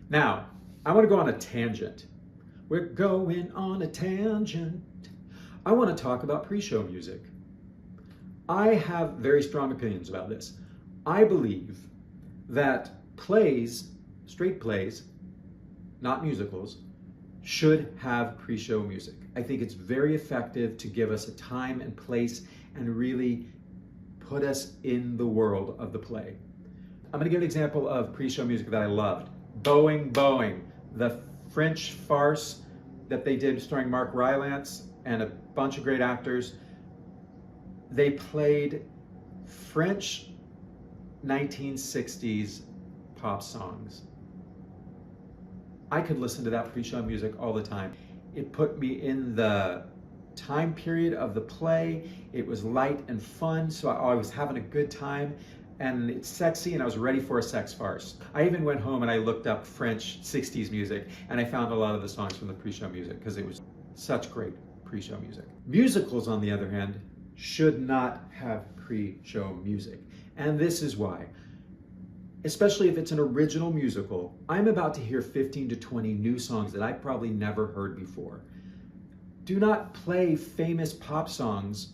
Now, I want to go on a tangent. We're going on a tangent. I want to talk about pre-show music. I have very strong opinions about this. I believe that plays, straight plays, not musicals, should have pre-show music. I think it's very effective to give us a time and place and really put us in the world of the play. I'm gonna give an example of pre-show music that I loved. Boeing, Boeing, the French farce that they did starring Mark Rylance and a bunch of great actors. They played French 1960s pop songs. I could listen to that pre-show music all the time. It put me in the time period of the play. It was light and fun, so I was having a good time, and it's sexy, and I was ready for a sex farce. I even went home and I looked up French 60s music, and I found a lot of the songs from the pre-show music because it was such great pre-show music. Musicals, on the other hand, should not have pre-show music, and this is why. Especially if it's an original musical, I'm about to hear 15 to 20 new songs that I've probably never heard before. Do not play famous pop songs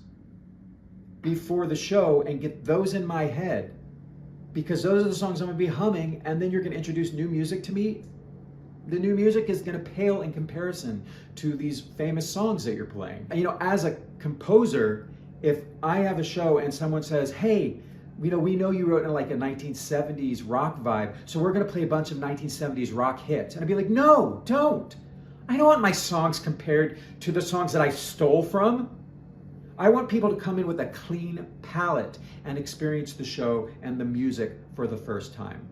before the show and get those in my head, because those are the songs I'm gonna be humming, and then you're gonna introduce new music to me. The new music is gonna pale in comparison to these famous songs that you're playing. And, you know, as a composer, if I have a show and someone says, hey, we know you wrote in like a 1970s rock vibe, so we're gonna play a bunch of 1970s rock hits. And I'd be like, no, don't. I don't want my songs compared to the songs that I stole from. I want people to come in with a clean palette and experience the show and the music for the first time.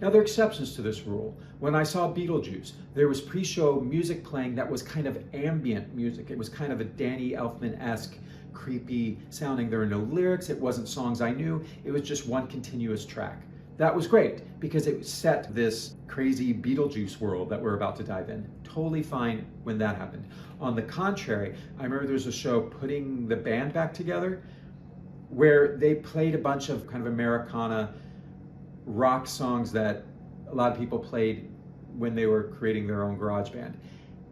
Now, there are exceptions to this rule. When I saw Beetlejuice, there was pre-show music playing that was kind of ambient music. It was kind of a Danny Elfman-esque, creepy sounding. There were no lyrics. It wasn't songs I knew. It was just one continuous track. That was great because it set this crazy Beetlejuice world that we're about to dive in. Totally fine when that happened. On the contrary, I remember there was a show putting the band back together where they played a bunch of kind of Americana rock songs that a lot of people played when they were creating their own garage band.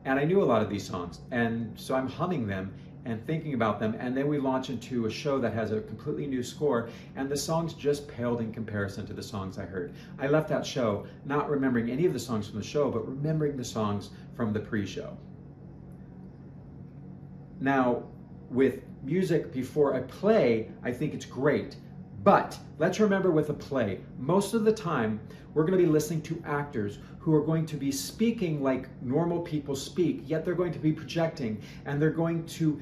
And I knew a lot of these songs, and so I'm humming them and thinking about them, and then we launch into a show that has a completely new score, and the songs just paled in comparison to the songs I heard. I left that show not remembering any of the songs from the show, but remembering the songs from the pre-show. Now, with music before a play, I think it's great. But let's remember, with a play, most of the time we're going to be listening to actors who are going to be speaking like normal people speak, yet they're going to be projecting, and they're going to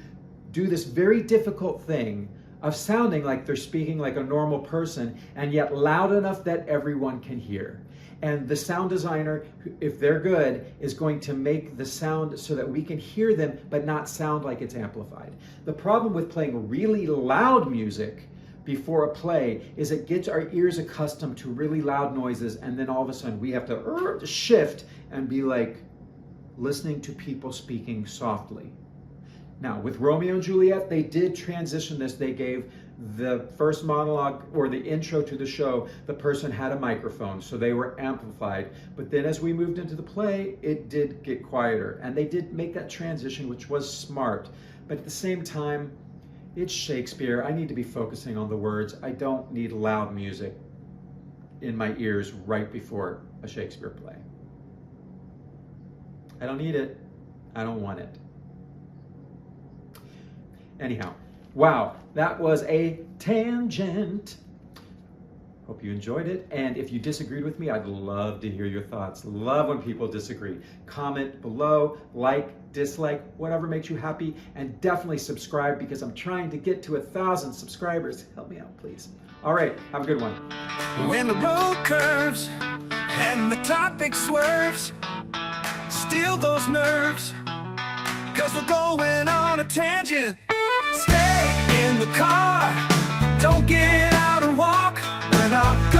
do this very difficult thing of sounding like they're speaking like a normal person, and yet loud enough that everyone can hear. And the sound designer, if they're good, is going to make the sound so that we can hear them but not sound like it's amplified. The problem with playing really loud music before a play is it gets our ears accustomed to really loud noises, and then all of a sudden we have to shift and be like listening to people speaking softly. Now, with Romeo and Juliet, they did transition this. They gave the first monologue or the intro to the show, the person had a microphone, so they were amplified. But then as we moved into the play, it did get quieter, and they did make that transition, which was smart. But at the same time, it's Shakespeare. I need to be focusing on the words. I don't need loud music in my ears right before a Shakespeare play. I don't need it. I don't want it. Anyhow, wow, that was a tangent. Hope you enjoyed it. And if you disagreed with me, I'd love to hear your thoughts. Love when people disagree. Comment below, like, dislike, whatever makes you happy, and definitely subscribe, because I'm trying to get to 1,000 subscribers. Help me out, please. All right, have a good one. When the road curves and the topic swerves, steal those nerves, 'cause we're going on a tangent. Stay in the car, don't get out and walk. We're not